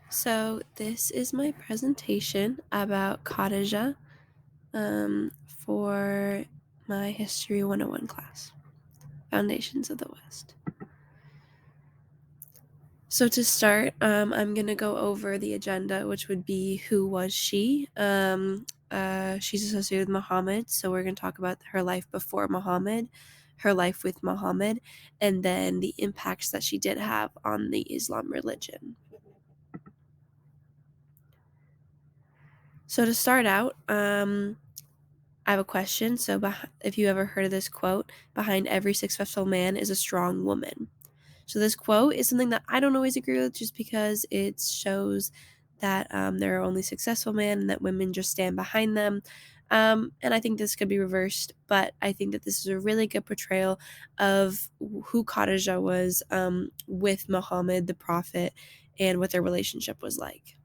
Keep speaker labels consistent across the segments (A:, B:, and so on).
A: So this is my presentation about Khadijah for my History 101 class, Foundations of the West. So to start, I'm going to go over the agenda, which would be who was she? She's associated with Muhammad, so we're going to talk about her life before Muhammad, her life with Muhammad, and then the impacts that she did have on the Islam religion. So to start out, I have a question. So if you ever heard of this quote, behind every successful man is a strong woman. So this quote is something that I don't always agree with, just because it shows that there are only successful men and that women just stand behind them. And I think this could be reversed, but I think that this is a really good portrayal of who Khadijah was with Muhammad, the prophet, and what their relationship was like.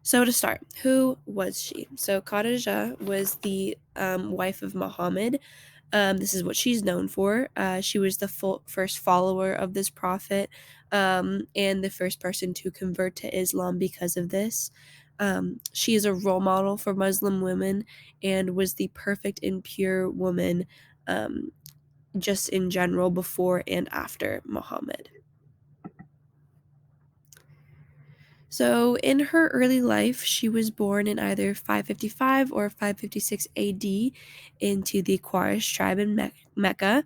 A: So to start, who was she? So Khadijah was the wife of Muhammad. This is what she's known for. She was the first follower of this prophet and the first person to convert to Islam because of this. She is a role model for Muslim women and was the perfect and pure woman just in general before and after Muhammad. So, in her early life, she was born in either 555 or 556 AD into the Quraysh tribe in Mecca.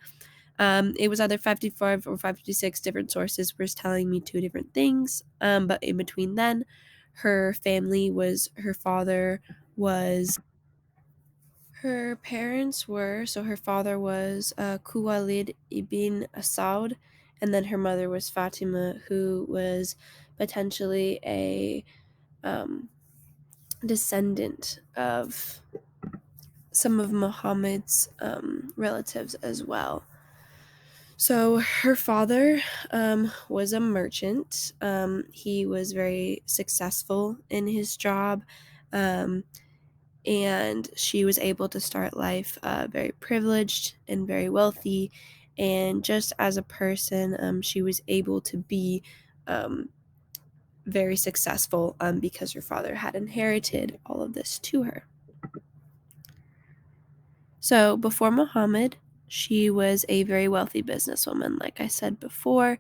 A: It was either 555 or 556. Different sources were telling me two different things. But in between then, her family was, her father was, her parents were, so her father was Khuwailid ibn Asad, and then her mother was Fatima, who was potentially a descendant of some of Muhammad's relatives as well. So her father was a merchant. He was very successful in his job, and she was able to start life very privileged and very wealthy. And just as a person, she was able to be very successful because her father had inherited all of this to her. So before Muhammad, she was a very wealthy businesswoman. Like I said before,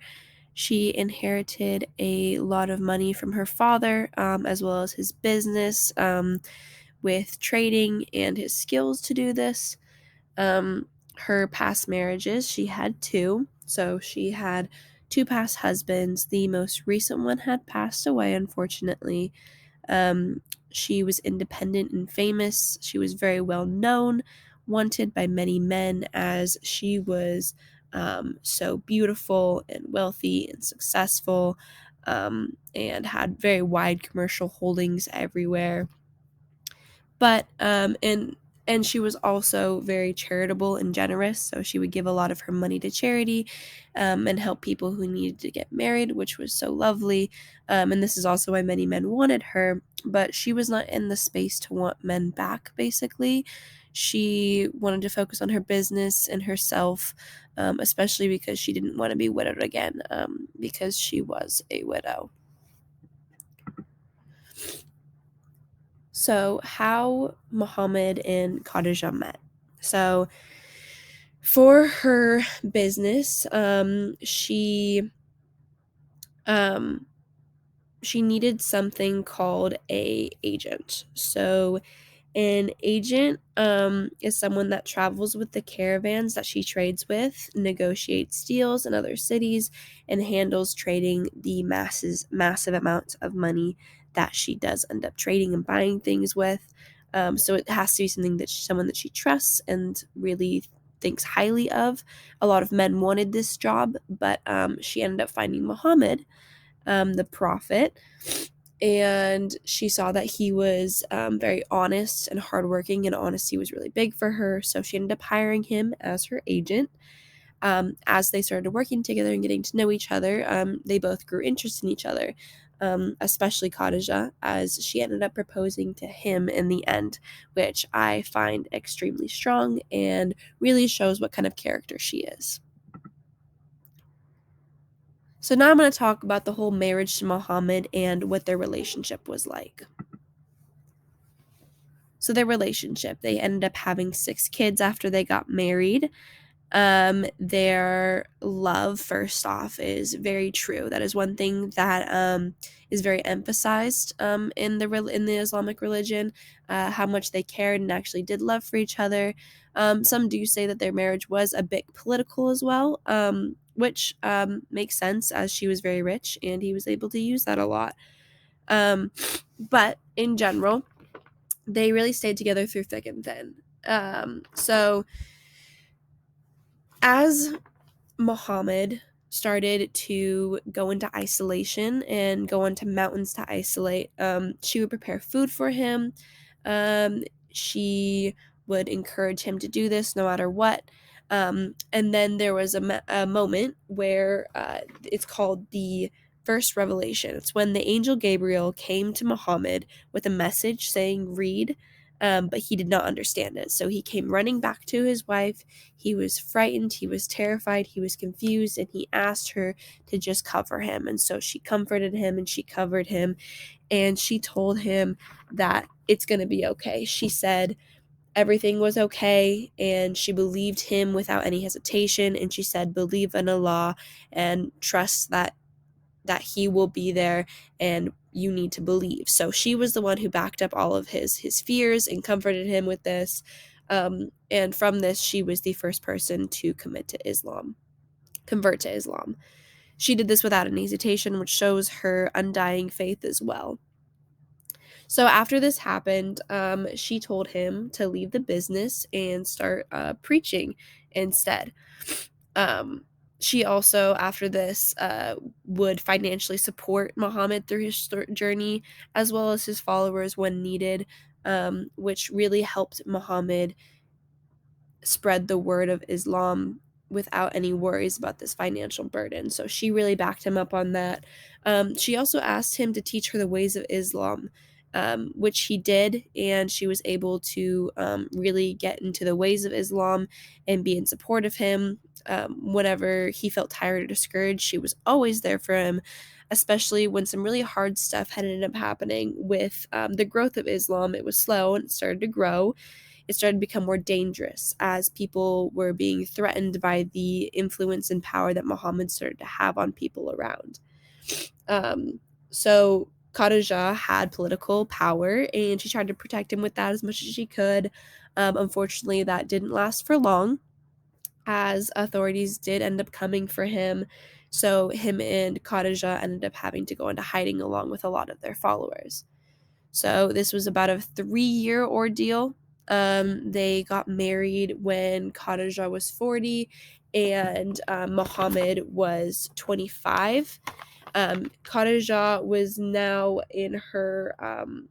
A: she inherited a lot of money from her father, as well as his business with trading and his skills to do this. Her past marriages, she had two. So she had two past husbands. The most recent one had passed away, unfortunately. She was independent and famous. She was very well known, wanted by many men, as she was so beautiful and wealthy and successful, and had very wide commercial holdings everywhere. But and she was also very charitable and generous, so she would give a lot of her money to charity and help people who needed to get married, which was so lovely. And this is also why many men wanted her, but she was not in the space to want men back, basically. She wanted to focus on her business and herself, especially because she didn't want to be widowed again, because she was a widow. So, how Muhammad and Khadijah met. So, for her business, she needed something called a agent. So, an agent is someone that travels with the caravans that she trades with, negotiates deals in other cities, and handles trading the massive amounts of money that she does end up trading and buying things with. So it has to be someone that she trusts and really thinks highly of. A lot of men wanted this job, but she ended up finding Muhammad, the prophet, and she saw that he was very honest and hardworking, and honesty was really big for her. So she ended up hiring him as her agent. As they started working together and getting to know each other, they both grew interest in each other, especially Khadijah, as she ended up proposing to him in the end, which I find extremely strong and really shows what kind of character she is. So now I'm going to talk about the whole marriage to Muhammad and what their relationship was like. So their relationship, they ended up having 6 kids after they got married. Their love, first off, is very true. That is one thing that is very emphasized in the Islamic religion, how much they cared and actually did love for each other. Some do say that their marriage was a bit political as well, which makes sense, as she was very rich and he was able to use that a lot. But in general, they really stayed together through thick and thin. So as Muhammad started to go into isolation and go into mountains to isolate, she would prepare food for him. She would encourage him to do this no matter what. And then there was a moment where it's called the first revelation. It's when the angel Gabriel came to Muhammad with a message saying, read, but he did not understand it. So he came running back to his wife. He was frightened, he was terrified, he was confused, and he asked her to just cover him. And so she comforted him and she covered him, and she told him that it's going to be okay. She said everything was okay, and she believed him without any hesitation. And she said, believe in Allah and trust that he will be there, and you need to believe. So she was the one who backed up all of his fears and comforted him with this. And from this, she was the first person to convert to Islam. She did this without any hesitation, which shows her undying faith as well. So after this happened, she told him to leave the business and start preaching instead. She also, after this, would financially support Muhammad through his journey, as well as his followers when needed, which really helped Muhammad spread the word of Islam without any worries about this financial burden. So she really backed him up on that. She also asked him to teach her the ways of Islam, which he did, and she was able to really get into the ways of Islam and be in support of him. Whenever he felt tired or discouraged, she was always there for him, especially when some really hard stuff had ended up happening with the growth of Islam. It was slow and it started to grow. It started to become more dangerous as people were being threatened by the influence and power that Muhammad started to have on people around. So Khadijah had political power, and she tried to protect him with that as much as she could. Unfortunately, that didn't last for long, as authorities did end up coming for him. So him and Khadijah ended up having to go into hiding along with a lot of their followers. So this was about a 3-year ordeal. They got married when Khadijah was 40 and Muhammad was 25. Khadijah was now in her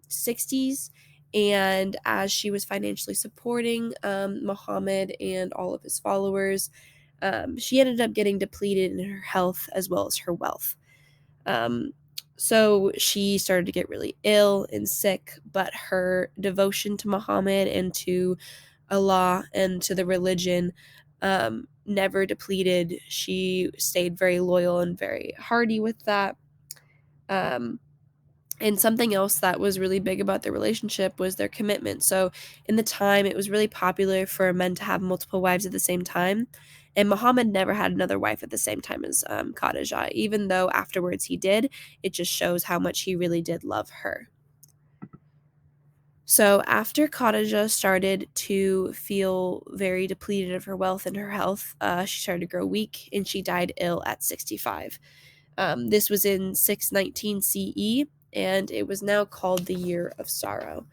A: 60s, and as she was financially supporting Muhammad and all of his followers, she ended up getting depleted in her health as well as her wealth. So she started to get really ill and sick, but her devotion to Muhammad and to Allah and to the religion never depleted. She stayed very loyal and very hardy with that. And something else that was really big about their relationship was their commitment. So in the time, it was really popular for men to have multiple wives at the same time. And Muhammad never had another wife at the same time as Khadijah, even though afterwards he did. It just shows how much he really did love her. So after Khadijah started to feel very depleted of her wealth and her health, she started to grow weak, and she died ill at 65. This was in 619 CE, and it was now called the Year of Sorrow,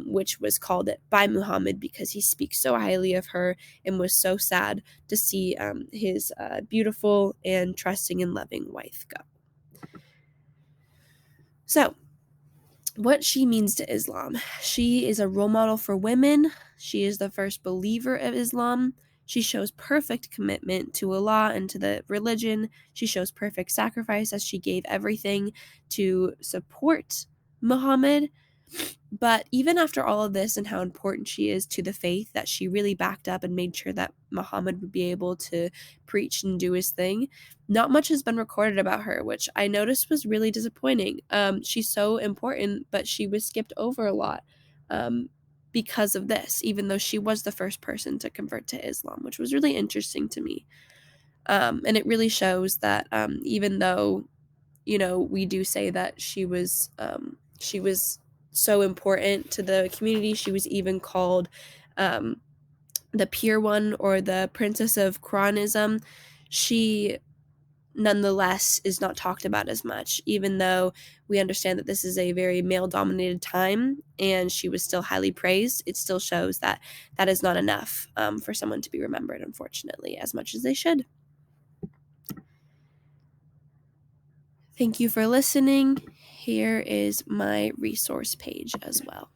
A: which was called it by Muhammad because he speaks so highly of her and was so sad to see his beautiful and trusting and loving wife go. So, what she means to Islam. She is a role model for women. She is the first believer of Islam. She shows perfect commitment to Allah and to the religion. She shows perfect sacrifice as she gave everything to support Muhammad. But even after all of this and how important she is to the faith, that she really backed up and made sure that Muhammad would be able to preach and do his thing, not much has been recorded about her, which I noticed was really disappointing. She's so important, but she was skipped over a lot because of this, even though she was the first person to convert to Islam, which was really interesting to me. And it really shows that even though, we do say that she was so important to the community. She was even called um, the Pure One or the Princess of Quranism. She nonetheless is not talked about as much, even though we understand that this is a very male dominated time and she was still highly praised. It still shows that that is not enough for someone to be remembered, unfortunately, as much as they should. Thank you for listening. Here is my resource page as well.